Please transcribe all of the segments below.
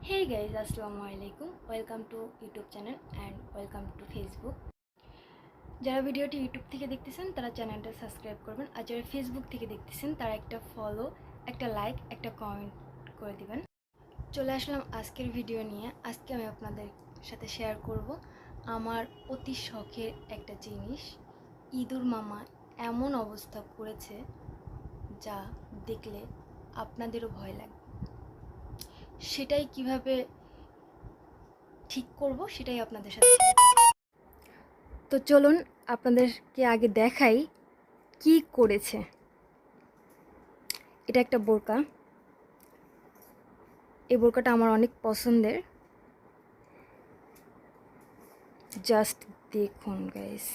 Hey guys, Assalamualaikum. Welcome to YouTube channel and welcome to Facebook. যারা ভিডিওটি YouTube থেকে দেখতেছেন তারা চ্যানেলটা সাবস্ক্রাইব করবেন, আর যারা ফেসবুক থেকে দেখতেছেন তারা একটা ফলো, একটা লাইক, একটা কমেন্ট করে দিবেন। চলে আসলাম আজকের ভিডিও নিয়ে। আজকে আমি আপনাদের সাথে শেয়ার করব আমার অতি শখের একটা জিনিস। ইঁদুর মামা এমন অবস্থা করেছে যা দেখলে আপনাদেরও ভয় লাগবে। সেটাই কিভাবে ঠিক করব সেটাই আপনাদের সাথে শেয়ার করব। তো চলুন আপনাদেরকে আগে দেখাই কি করেছে। এটা একটা বোরকা। এই বোরকাটা আমার অনেক পছন্দের। জাস্ট দেখুন গাইস,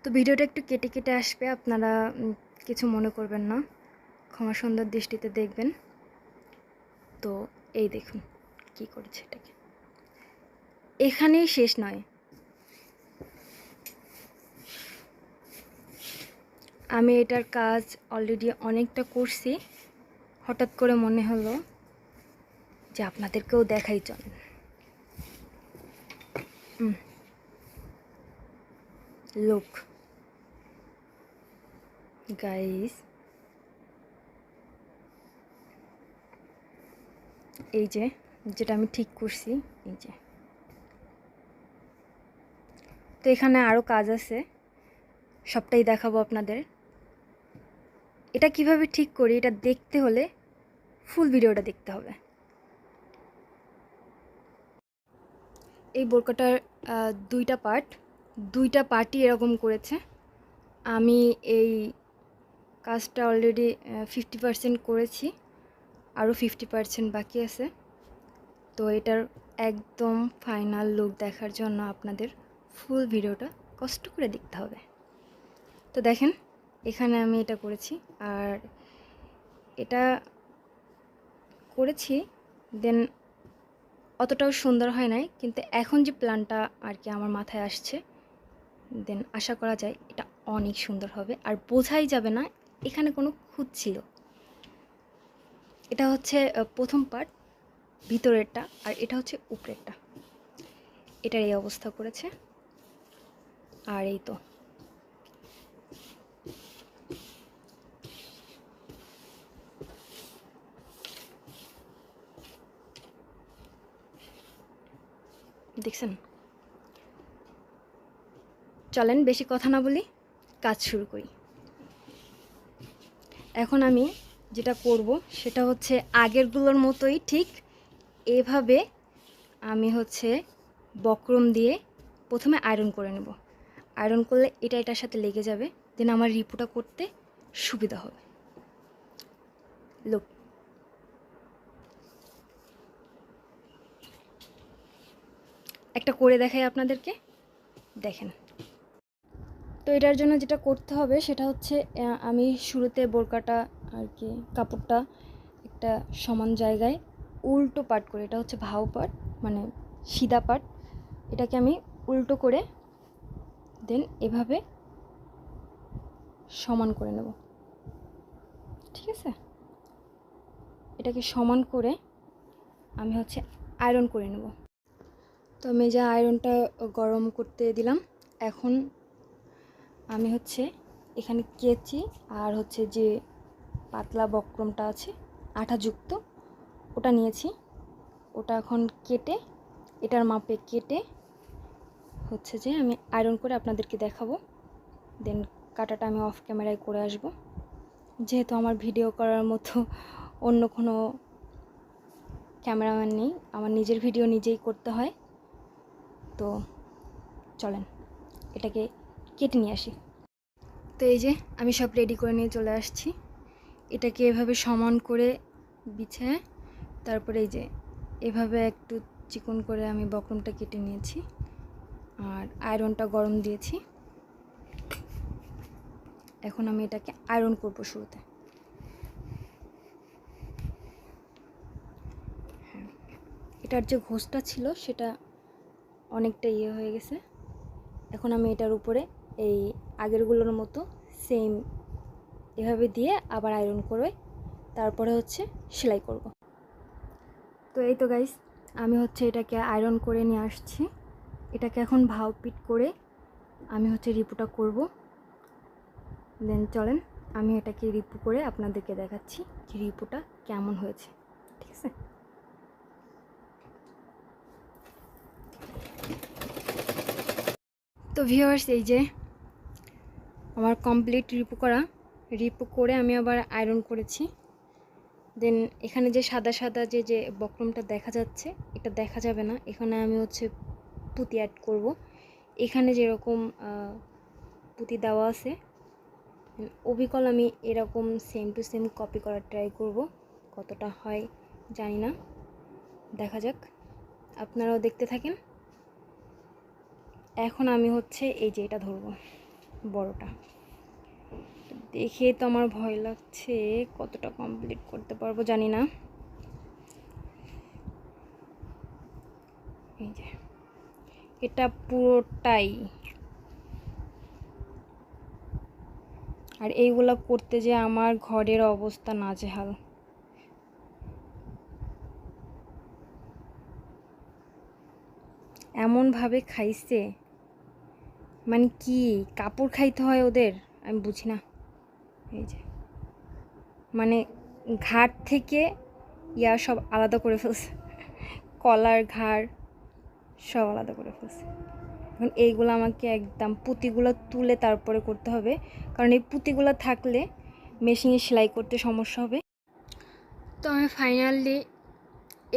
তো ভিডিওটা একটু কেটে কেটে আসবে, আপনারা কিছু মনে করবেন না, ক্ষমা সুন্দর দৃষ্টিতে দেখবেন। তো এই দেখুন কি করেছে এটাকে। এখানেই শেষ নয়, আমি এটার কাজ অলরেডি অনেকটা করছি। হঠাৎ করে মনে হলো যে আপনাদেরকেও দেখাই চলেন। লুক গাইস, এই যে যেটা আমি ঠিক করছি, এই যে। তো এখানে আরও কাজ আছে, সবটাই দেখাবো আপনাদের। এটা কিভাবে ঠিক করি এটা দেখতে হলে ফুল ভিডিওটা দেখতে হবে। এই বোরকাটার দুইটা পার্টই এরকম করেছে। আমি এই কাজটা অলরেডি 50% করেছি, আরও 50% বাকি আছে। তো এটার একদম ফাইনাল লুক দেখার জন্য আপনাদের ফুল ভিডিওটা কষ্ট করে দেখতে হবে। তো দেখেন, এখানে আমি এটা করেছি, আর এটা করেছি দেন অতটাও সুন্দর হয় নাই, কিন্তু এখন যে প্ল্যানটা আর কি আমার মাথায় আসছে, দেন আশা করা যায় এটা অনেক সুন্দর হবে, আর বোঝাই যাবে না এখানে কোনো খুঁত ছিল। এটা হচ্ছে প্রথম পার্ট ভিতরেরটা, আর এটা হচ্ছে উপরেরটা। এটার এই অবস্থা করেছে। আর এই তো দেখছেন। চলেন বেশি কথা না বলি, কাজ শুরু করি। এখন আমি যেটা করব সেটা হচ্ছে আগেরগুলোর মতোই ঠিক এভাবে আমি হচ্ছে বক্রম দিয়ে প্রথমে আয়রন করে নেব। আয়রন করলে এটা এটার সাথে লেগে যাবে, দেন আমার রিপুটা করতে সুবিধা হবে। লুক, একটা করে দেখাই আপনাদেরকে, দেখেন। তো এটার জন্য যেটা করতে হবে সেটা হচ্ছে আমি শুরুতে বোরকাটা আর কি কাপড়টা একটা সমান জায়গায় উল্টো পাট করে, এটা হচ্ছে ভাও পাট মানে সিধা পাট, এটাকে আমি উল্টো করে দেন এভাবে সমান করে নেব। ঠিক আছে, এটাকে সমান করে আমি হচ্ছে আয়রন করে নেব। তো আমি যে আয়রনটা গরম করতে দিলাম, এখন আমি হচ্ছে এখানে কেচি আর হচ্ছে যে পাতলা বক্রমটা আছে আঠাযুক্ত, ওটা নিয়েছি। ওটা এখন কেটে এটার মাপে কেটে হচ্ছে যে আমি আয়রন করে আপনাদেরকে দেখাবো। দেন কাটাটা আমি অফ ক্যামেরায় করে আসব, যেহেতু আমার ভিডিও করার মতো অন্য কোনো ক্যামেরাম্যান নেই, আমার নিজের ভিডিও নিজেই করতে হয়। তো চলেন এটাকে কেটে নিয়ে আসি। তো এই যে আমি সব রেডি করে নিয়ে চলে আসছি। এটাকে এভাবে সমান করে বিছায় তারপরে এই যে এভাবে একটু চিকন করে আমি বক্রমটা কেটে নিয়েছি, আর আয়রনটা গরম দিয়েছি। এখন আমি এটাকে আয়রন করব শুরুতে। এটার যে ঘষটা ছিল সেটা অনেকটা ইয়ে হয়ে গেছে, এখন আমি এটার উপরে এই আগেরগুলোর মতো সেম এভাবে দিয়ে আবার আয়রন করে তারপরে হচ্ছে সেলাই করব। তো এই তো গাইস, আমি হচ্ছে এটাকে আয়রন করে নিয়ে আসছি। এটাকে এখন ভাও পিট করে আমি হচ্ছে রিপুটা করব। দেন চলেন আমি এটাকে রিপু করে আপনাদেরকে দেখাচ্ছি যে রিপুটা কেমন হয়েছে। ঠিক আছে, তো ভিউয়ার্স, এই যে আমার কমপ্লিট রিপু করে আমি আবার আয়রন করেছি। দেন এখানে যে সাদা সাদা যে বক্রমটা দেখা যাচ্ছে, এটা দেখা যাবে না। এখানে আমি হচ্ছে পুঁতি অ্যাড করব। এখানে যেরকম পুঁতি দেওয়া আছে অবিকল আমি এরকম সেম টু সেম কপি করার ট্রাই করব। কতটা হয় জানি না, দেখা যাক, আপনারাও দেখতে থাকেন। এখন আমি হচ্ছে এই যে এটা ধরবো, বড়টা। দেখে তো আমার ভয় লাগছে, কতটা কমপ্লিট করতে পারবো জানি না। এই যে এটা পুরোটাই, আর এইগুলা করতে যে আমার ঘরের অবস্থা নাজেহাল। এমনভাবে খাইছে, মানে কি কাপড় খাইতে হয় ওদের, আমি বুঝি না। এই যে মানে ঘাট থেকে সব আলাদা করে ফেলছে, কলার ঘাড় সব আলাদা করে ফেলছে। এখন এইগুলো আমাকে একদম পুঁতিগুলো তুলে তারপরে করতে হবে, কারণ এই পুঁতিগুলো থাকলে মেশিনে সেলাই করতে সমস্যা হবে। তো আমি ফাইনালি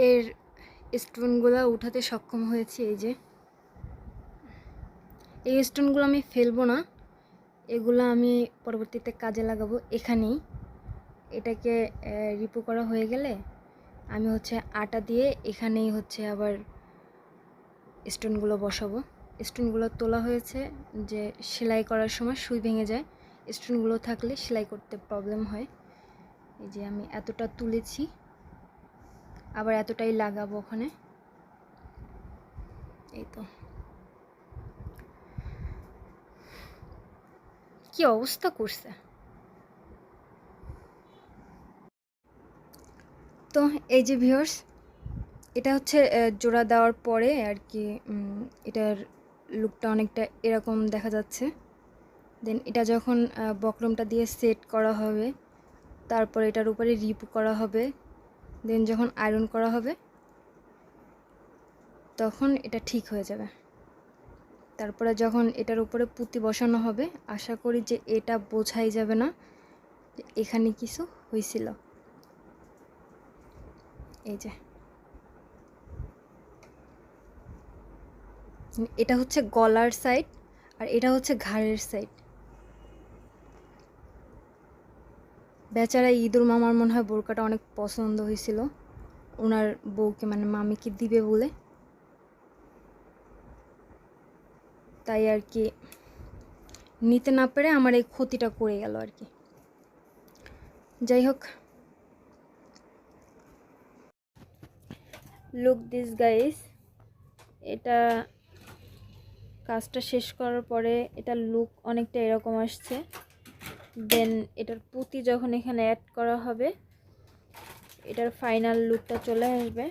এর স্টোনগুলো উঠাতে সক্ষম হয়েছি। এই যে এই স্টোনগুলো আমি ফেলবো না, এগুলো আমি পরবর্তীতে কাজে লাগাবো। এখানেই এটাকে রিপু করা হয়ে গেলে আমি হচ্ছে আটা দিয়ে এখানেই হচ্ছে আবার স্টোনগুলো বসাবো। স্টোনগুলো তোলা হয়েছে যে সেলাই করার সময় সুই ভেঙে যায়, স্টোনগুলো থাকলে সেলাই করতে প্রবলেম হয়। এই যে আমি এতটা তুলেছি, আবার এতটাই লাগাবো ওখানে। এই তো কি অবস্থা করছে। তো এই যে ভিউয়ার্স, এটা হচ্ছে জোড়া দেওয়ার পরে আর কি এটার লুকটা অনেকটা এরকম দেখা যাচ্ছে। দেন এটা যখন বক্রমটা দিয়ে সেট করা হবে, তারপর এটার উপরে রিপ করা হবে, দেন যখন আয়রন করা হবে তখন এটা ঠিক হয়ে যাবে। তারপরে যখন এটার উপরে পুঁতি বসানো হবে, আশা করি যে এটা বোঝাই যাবে না যে এখানে কিছু হয়েছিল। এই যে এটা হচ্ছে গলার সাইড আর এটা হচ্ছে ঘাড়ের সাইড। বেচারা ইঁদুর মামার মনে হয় বোরকাটা অনেক পছন্দ হয়েছিল ওনার বউকে, মানে মামিকে দিবে বলে, তাই আর কি নিতে না পেরে আমার এই ক্ষতিটা করে গেল আর কি। যাই হোক, লুক দিস গাইস, এটা কাজটা শেষ করার পরে এটার লুক অনেকটা এরকম আসছে। দেন এটার পুঁতি যখন এখানে অ্যাড করা হবে এটার ফাইনাল লুকটা চলে আসবে।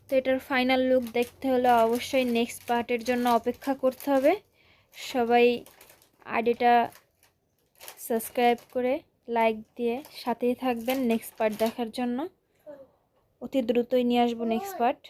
তো এটার ফাইনাল লুক দেখতে হলে অবশ্যই নেক্সট পার্টের জন্য অপেক্ষা করতে হবে। সবাই আইডিটা সাবস্ক্রাইব করে লাইক দিয়ে সাথেই থাকবেন নেক্সট পার্ট দেখার জন্য। অতি দ্রুতই নিয়ে আসবো নেক্সট পার্ট।